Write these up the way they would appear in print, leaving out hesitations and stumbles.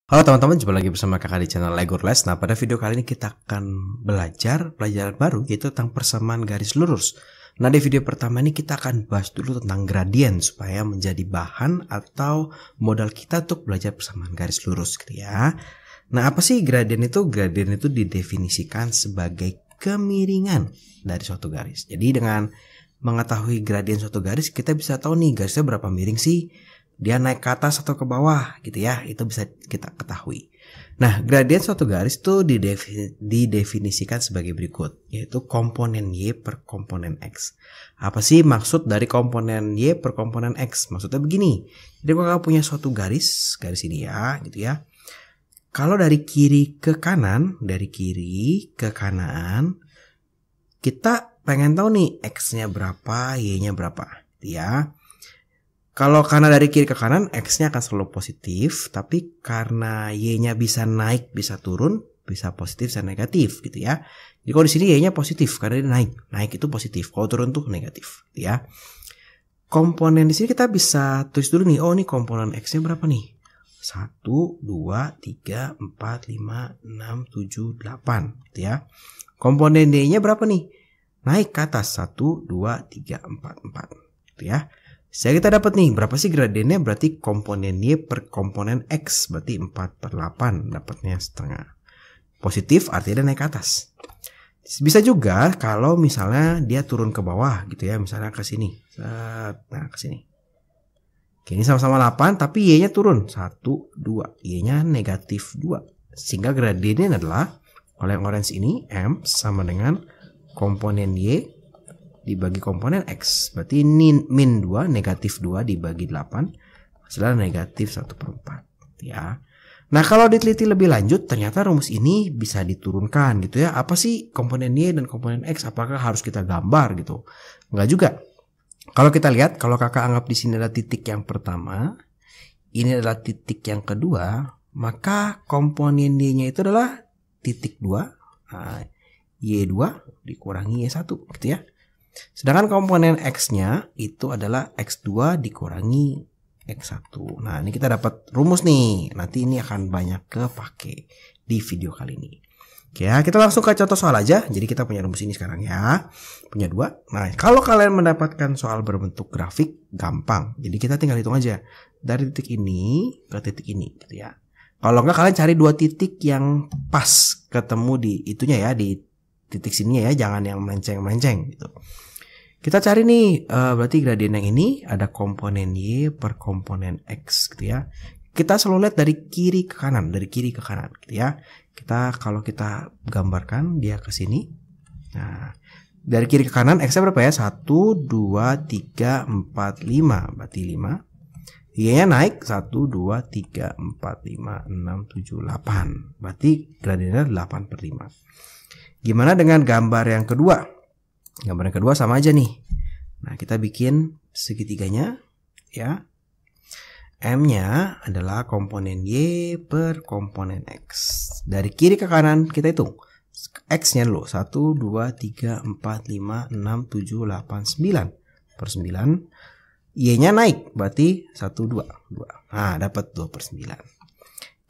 Halo teman-teman, jumpa lagi bersama kakak di channel Lego Les. Nah, pada video kali ini kita akan belajar pelajaran baru, yaitu tentang persamaan garis lurus. Nah, di video pertama ini kita akan bahas dulu tentang gradien supaya menjadi bahan atau modal kita untuk belajar persamaan garis lurus gitu ya. Nah, apa sih gradien itu? Gradien itu didefinisikan sebagai kemiringan dari suatu garis. Jadi dengan mengetahui gradien suatu garis, kita bisa tahu nih garisnya berapa miring sih. Dia naik ke atas atau ke bawah gitu ya, itu bisa kita ketahui. Nah, gradien suatu garis itu didefinisikan sebagai berikut, yaitu komponen Y per komponen X. Apa sih maksud dari komponen Y per komponen X? Maksudnya begini, jadi kalau punya suatu garis ini ya gitu ya. Kalau dari kiri ke kanan, kita pengen tahu nih X-nya berapa, Y-nya berapa gitu ya. Kalau karena dari kiri ke kanan, X-nya akan selalu positif, tapi karena Y-nya bisa naik, bisa turun, bisa positif, bisa negatif gitu ya. Jadi kalau di sini Y-nya positif karena dia naik itu positif. Kalau turun tuh negatif gitu ya. Komponen di sini kita bisa tulis dulu nih, oh ini komponen X-nya berapa nih? 1, 2, 3, 4, 5, 6, 7, 8 gitu ya. Komponen Y-nya berapa nih? Naik ke atas 1, 2, 3, 4 gitu ya. Saya kita dapat nih berapa sih gradiennya, berarti komponen Y per komponen X berarti 4/8, dapatnya setengah. Positif artinya dia naik ke atas. Bisa juga kalau misalnya dia turun ke bawah gitu ya, misalnya ke sini. Nah, ke sini. Oke, ini sama-sama 8 tapi Y-nya turun 1, 2, Y-nya negatif 2. Sehingga gradiennya adalah kalau yang orange ini M sama dengan komponen Y dibagi komponen X, berarti min 2, negatif 2 dibagi 8, hasilnya negatif 1/4 ya. Nah, kalau diteliti lebih lanjut, ternyata rumus ini bisa diturunkan gitu ya. Apa sih komponen Y dan komponen X? Apakah harus kita gambar gitu? Enggak juga. Kalau kita lihat, kalau kakak anggap di sini adalah titik yang pertama, ini adalah titik yang kedua, maka komponen Y-nya itu adalah titik 2, nah, Y2 dikurangi Y1 gitu ya. Sedangkan komponen X-nya itu adalah X2 dikurangi X1. Nah, ini kita dapat rumus nih. Nanti ini akan banyak kepake di video kali ini. Oke ya, kita langsung ke contoh soal aja. Jadi kita punya rumus ini sekarang ya. Punya 2. Nah, kalau kalian mendapatkan soal berbentuk grafik, gampang. Jadi kita tinggal hitung aja. Dari titik ini ke titik ini gitu ya. Kalau enggak kalian cari 2 titik yang pas ketemu di itunya ya. Di titik sini ya, jangan yang melenceng-melenceng gitu. Kita cari nih, berarti gradien yang ini ada komponen Y per komponen X gitu ya. Kita selalu lihat dari kiri ke kanan, gitu ya. Kalau kita gambarkan dia ke sini. Nah, dari kiri ke kanan X-nya berapa ya? 1, 2, 3, 4, 5. Berarti 5. Y-nya naik 1, 2, 3, 4, 5, 6, 7, 8. Berarti gradiennya 8/5. Gimana dengan gambar yang kedua? Gambar yang kedua sama aja nih. Nah, kita bikin segitiganya ya. M-nya adalah komponen Y per komponen X. Dari kiri ke kanan kita hitung. X-nya dulu 1, 2, 3, 4, 5, 6, 7, 8, 9 per 9. Y-nya naik berarti 1, 2, 2. Nah, dapat 2/9.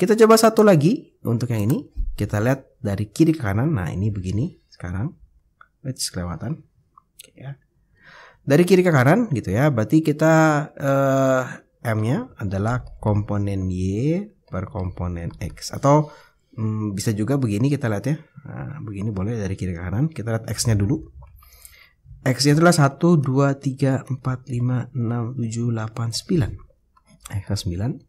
Kita coba satu lagi untuk yang ini. Kita lihat dari kiri ke kanan. Nah, ini begini sekarang. Kelewatan ya. Dari kiri ke kanan gitu ya. Berarti kita M-nya adalah komponen Y per komponen X. Atau bisa juga begini kita lihat ya. Nah, begini boleh dari kiri ke kanan. Kita lihat X-nya dulu. X-nya itulah 1, 2, 3, 4, 5, 6, 7, 8, 9. X 9.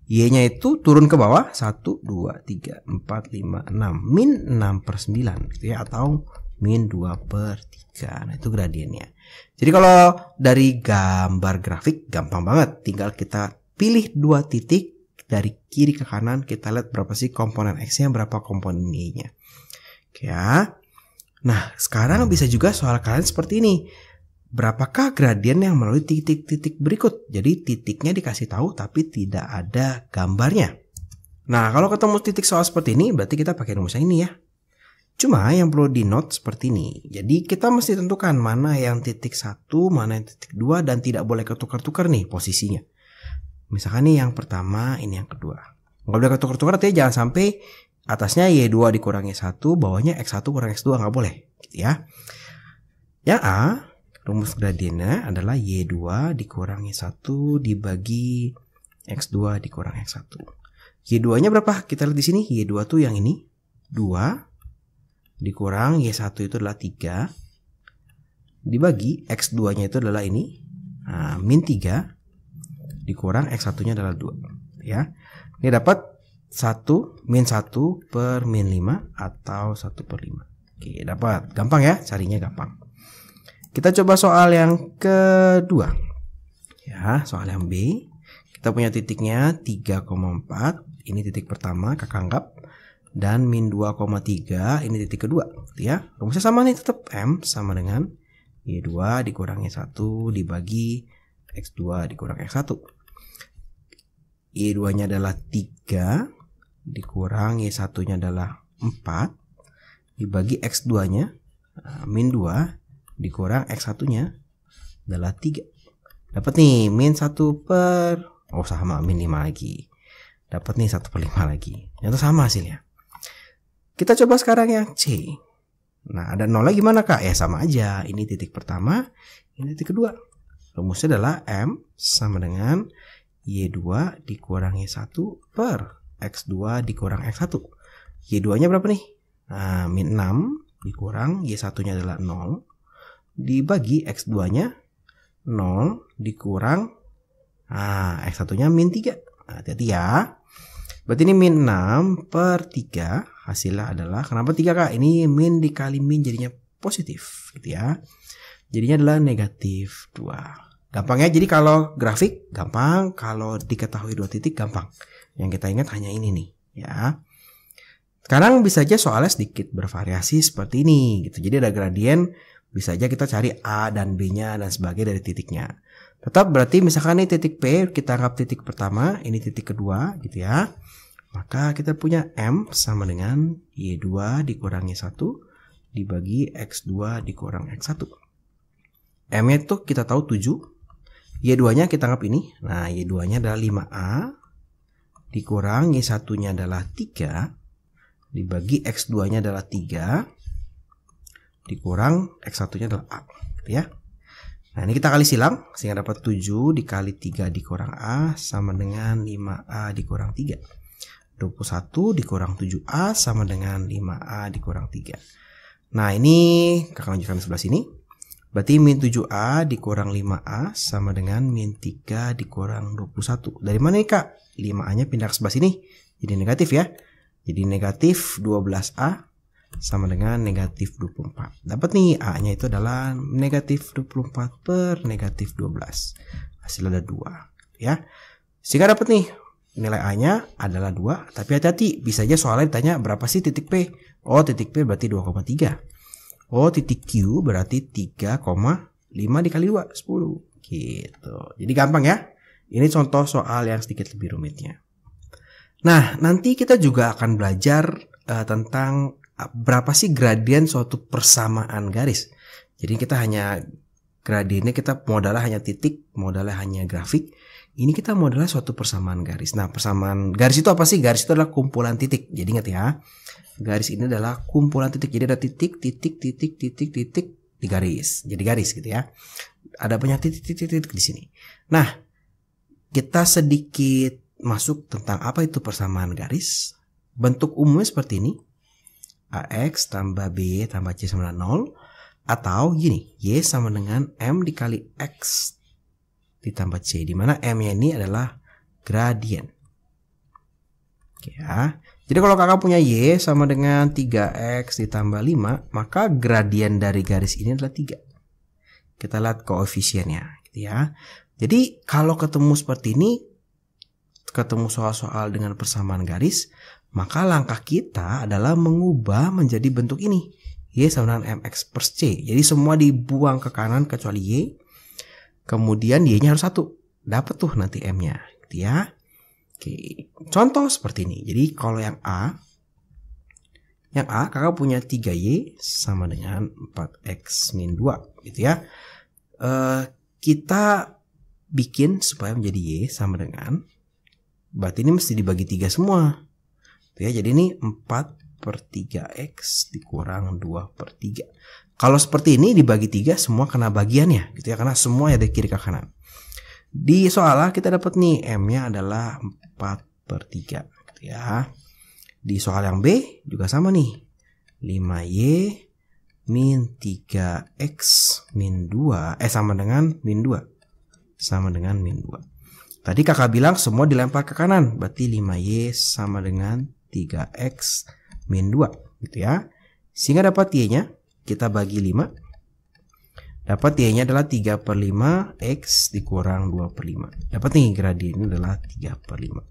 Y-nya itu turun ke bawah 1, 2, 3, 4, 5, 6. Min 6/9 gitu ya. Atau min 2/3. Nah, itu gradiennya. Jadi kalau dari gambar grafik gampang banget. Tinggal kita pilih 2 titik dari kiri ke kanan. Kita lihat berapa sih komponen X-nya, berapa komponen Y-nya. Oke ya. Nah, sekarang bisa juga soal kalian seperti ini. Berapakah gradien yang melalui titik-titik berikut? Jadi titiknya dikasih tahu tapi tidak ada gambarnya. Nah, kalau ketemu titik soal seperti ini berarti kita pakai rumus yang ini ya. Cuma yang perlu di note seperti ini. Jadi kita mesti tentukan mana yang titik 1, mana yang titik 2 dan tidak boleh ketukar-tukar nih posisinya. Misalkan nih yang pertama, ini yang kedua. Nggak boleh ketukar-tukar, artinya jangan sampai atasnya Y2 dikurangi 1, bawahnya X1 kurang X2, nggak boleh gitu ya. Yang A, rumus gradiennya adalah Y2 dikurangi 1 dibagi X2 dikurang X1. Y2 nya berapa? Kita lihat di sini, Y2 tuh yang ini 2 dikurang Y1 itu adalah 3 dibagi X2 nya itu adalah ini, nah, min 3 dikurang X1 nya adalah 2 ya. Ini dapat 1 min 1 per min 5 atau 1 per 5. Oke, dapat. Gampang ya, carinya gampang. Kita coba soal yang kedua. Ya, soal yang B. Kita punya titiknya 3,4. Ini titik pertama, kakak anggap. Dan min 2,3, ini titik kedua. Ya, rumusnya sama nih, tetap M sama dengan Y2 dikurangi 1 dibagi X2 dikurang X1. Y2 nya adalah 3 dikurang Y1 nya adalah 4 dibagi X2 nya min 2 dikurang X1 nya adalah 3. Dapat nih min 1 per, oh sama min 5 lagi. Dapat nih 1 per 5 lagi. Itu sama hasilnya. Kita coba sekarang yang C. Nah, ada 0 gimana kak? Ya sama aja. Ini titik pertama, ini titik kedua. Rumusnya adalah M sama dengan Y2 dikurangi 1 per X2 dikurang X1. Y2 nya berapa nih? Nah, min 6 dikurang Y1 nya adalah 0 dibagi X2 nya 0 dikurang X1 nya min 3. Nah, hati-hati ya. Berarti ini min 6 per 3 hasilnya adalah, kenapa 3 kak? Ini min dikali min jadinya positif gitu ya. Jadinya adalah negatif 2. Gampang ya, jadi kalau grafik gampang, kalau diketahui 2 titik gampang. Yang kita ingat hanya ini nih ya. Sekarang bisa aja soalnya sedikit bervariasi seperti ini gitu. Jadi ada gradien, bisa aja kita cari A dan B-nya dan sebagai dari titiknya. Tetap berarti misalkan ini titik P, kita anggap titik pertama, ini titik kedua gitu ya. Maka kita punya M sama dengan Y2 dikurangi 1 dibagi X2 dikurang X1. M-nya itu kita tahu 7. Y2 nya kita anggap ini. Nah, Y2 nya adalah 5A dikurang Y1 nya adalah 3 dibagi X2 nya adalah 3 dikurang X1 nya adalah A gitu ya. Nah, ini kita kali silang sehingga dapat 7 dikali 3 dikurang A sama dengan 5A dikurang 3. 21 dikurang 7A sama dengan 5A dikurang 3. Nah, ini kakak lanjutkan sebelah sini. Berarti min 7A dikurang 5A sama dengan min 3 dikurang 21. Dari mana nih kak? 5A nya pindah ke sebelah sini. Jadi negatif ya. Jadi negatif 12A sama dengan negatif 24. Dapat nih A nya itu adalah negatif 24 per negatif 12. Hasilnya ada 2 ya. Sehingga dapat nih nilai A nya adalah 2. Tapi hati-hati, bisa aja soalnya ditanya berapa sih titik P. Oh, titik P berarti 2,3. Oh, titik Q berarti 3,5 dikali 2, 10. Gitu. Jadi gampang ya. Ini contoh soal yang sedikit lebih rumitnya. Nah, nanti kita juga akan belajar tentang berapa sih gradien suatu persamaan garis. Jadi kita hanya gradiennya, kita modalnya hanya titik, modalnya hanya grafik. Ini kita modalnya suatu persamaan garis. Nah, persamaan garis itu apa sih? Garis itu adalah kumpulan titik. Jadi ingat ya. Garis ini adalah kumpulan titik. Jadi ada titik, titik, titik, titik, titik di garis. Jadi garis gitu ya. Ada banyak titik, titik, titik di sini. Nah, kita sedikit masuk tentang apa itu persamaan garis. Bentuk umumnya seperti ini. AX tambah B tambah C sama dengan 0. Atau gini, Y sama dengan M dikali X ditambah C. Dimana M-nya ini adalah gradien. Oke ya. Jadi kalau kakak punya Y sama dengan 3X ditambah 5, maka gradien dari garis ini adalah 3. Kita lihat koefisiennya gitu ya. Jadi kalau ketemu seperti ini, ketemu soal-soal dengan persamaan garis, maka langkah kita adalah mengubah menjadi bentuk ini. Y sama dengan MX per C. Jadi semua dibuang ke kanan kecuali Y. Kemudian Y-nya harus 1. Dapat tuh nanti M-nya gitu ya. Oke, contoh seperti ini. Jadi kalau yang A kakak punya 3Y sama dengan 4X min 2 gitu ya. Kita bikin supaya menjadi Y sama dengan berarti ini mesti dibagi 3 semua. Ya, jadi ini 4/3x dikurang 2/3. Kalau seperti ini dibagi 3 semua kena bagiannya gitu ya, karena semua ya dari kiri ke kanan. Di soal A kita dapat nih M-nya adalah 4/3 gitu ya. Di soal yang B juga sama nih. 5y min 3x min 2 sama dengan min 2. Sama dengan min 2. Tadi kakak bilang semua dilempar ke kanan, berarti 5y sama dengan 3x min 2 gitu ya. Sehingga dapat y-nya kita bagi 5. Dapat y-nya adalah 3/5 x dikurang 2/5. Dapat nih gradiennya adalah 3/5.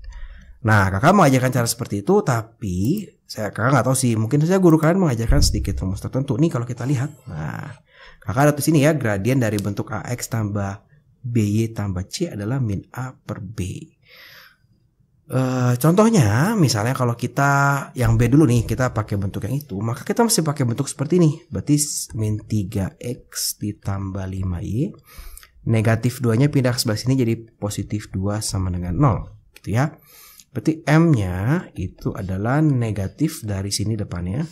Nah, kakak mengajarkan cara seperti itu, tapi kakak nggak tahu sih, mungkin saja guru kalian mengajarkan sedikit rumus tertentu. Nih kalau kita lihat, nah kakak ada di sini ya, gradien dari bentuk ax tambah by tambah c adalah min a per b. Contohnya misalnya kalau kita yang B dulu nih, kita pakai bentuk yang itu, maka kita mesti pakai bentuk seperti ini. Berarti min 3x ditambah 5y, negatif 2 nya pindah ke sebelah sini jadi positif 2 sama dengan 0 gitu ya. Berarti M nya itu adalah negatif dari sini depannya,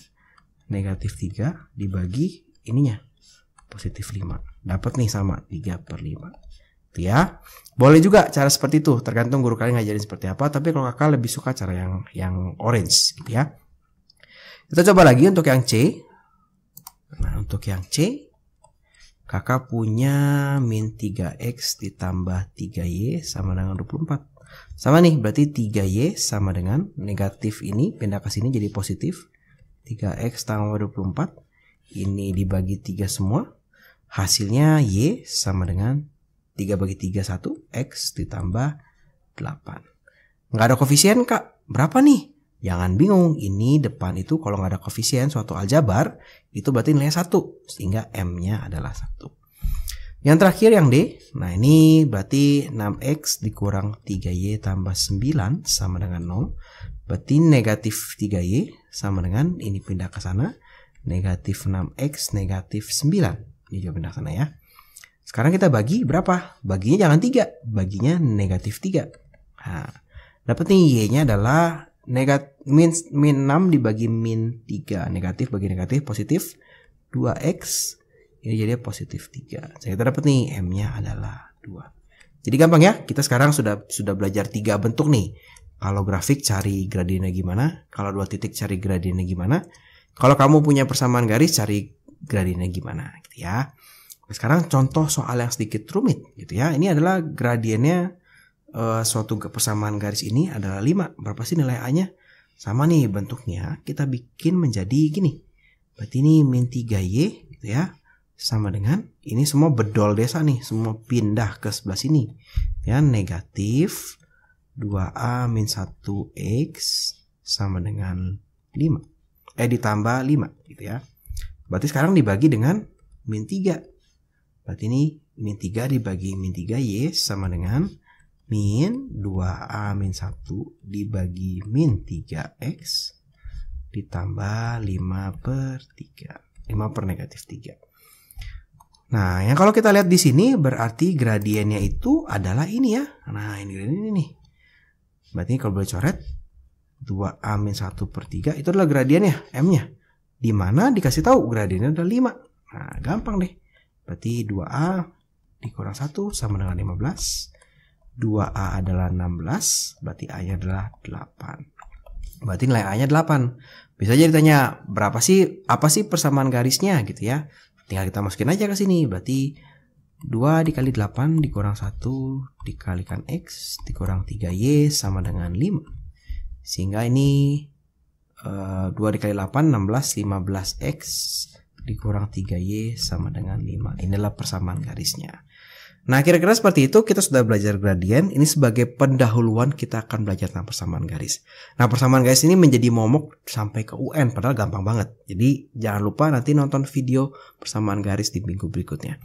negatif 3 dibagi ininya positif 5, dapat nih sama 3/5 ya. Boleh juga cara seperti itu, tergantung guru kalian ngajarin seperti apa, tapi kalau kakak lebih suka cara yang orange gitu ya. Kita coba lagi untuk yang C. Nah, untuk yang C kakak punya min 3x ditambah 3y sama dengan 24. Sama nih, berarti 3y sama dengan negatif ini pindah ke sini jadi positif 3x tambah 24. Ini dibagi 3 semua, hasilnya y sama dengan 3/3 1 x ditambah 8. Nggak ada koefisien kak, berapa nih? Jangan bingung, ini depan itu kalau nggak ada koefisien suatu aljabar itu berarti nilainya 1, sehingga M-nya adalah 1. Yang terakhir yang D, nah ini berarti 6x dikurang 3y tambah 9 sama dengan 0. Berarti negatif 3y sama dengan, ini pindah ke sana, negatif 6x negatif 9. Ini juga pindah ke sana ya. Sekarang kita bagi berapa? Baginya jangan 3, baginya negatif 3. Nah, dapat nih y-nya adalah min 6 dibagi min 3. Negatif bagi negatif positif 2x. Ini jadi positif 3. Jadi kita dapat nih M-nya adalah 2. Jadi gampang ya, kita sekarang sudah belajar 3 bentuk nih. Kalau grafik cari gradiennya gimana, kalau 2 titik cari gradiennya gimana, kalau kamu punya persamaan garis cari gradiennya gimana gitu ya. Sekarang contoh soal yang sedikit rumit gitu ya. Ini adalah gradiennya suatu persamaan garis ini adalah 5. Berapa sih nilai A-nya? Sama nih bentuknya, kita bikin menjadi gini. Berarti ini min 3y gitu ya. Sama dengan, ini semua bedol desa nih, semua pindah ke sebelah sini. Ya, negatif 2a min 1x sama dengan 5. Ditambah 5 gitu ya. Berarti sekarang dibagi dengan min 3. Berarti ini min 3 dibagi min 3y sama dengan min 2a min 1 dibagi min 3x ditambah 5/3. 5 per negatif 3. Nah, yang kalau kita lihat di sini berarti gradiennya itu adalah ini ya. Nah, ini nih. Berarti kalau boleh coret 2a min 1/3 itu adalah gradiennya, M-nya. Di mana dikasih tahu gradiennya adalah 5. Nah, gampang deh. Berarti 2A dikurang 1 sama dengan 15. 2A adalah 16. Berarti A-nya adalah 8. Berarti nilai A-nya 8. Bisa jadi ditanya, apa sih persamaan garisnya gitu ya. Tinggal kita masukin aja ke sini. Berarti 2 dikali 8 dikurang 1 dikalikan X dikurang 3Y sama dengan 5. Sehingga ini 2 dikali 8, 16, 15X dikurang 3Y sama dengan 5. Inilah persamaan garisnya. Nah, kira-kira seperti itu kita sudah belajar gradien. Ini sebagai pendahuluan kita akan belajar tentang persamaan garis. Nah, persamaan garis ini menjadi momok sampai ke UN, padahal gampang banget. Jadi, jangan lupa nanti nonton video persamaan garis di minggu berikutnya.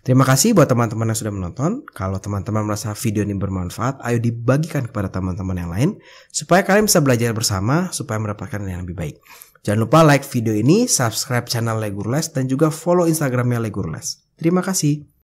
Terima kasih buat teman-teman yang sudah menonton. Kalau teman-teman merasa video ini bermanfaat, ayo dibagikan kepada teman-teman yang lain, supaya kalian bisa belajar bersama, supaya mendapatkan yang lebih baik. Jangan lupa like video ini, subscribe channel Legurles, dan juga follow Instagramnya Legurles. Terima kasih.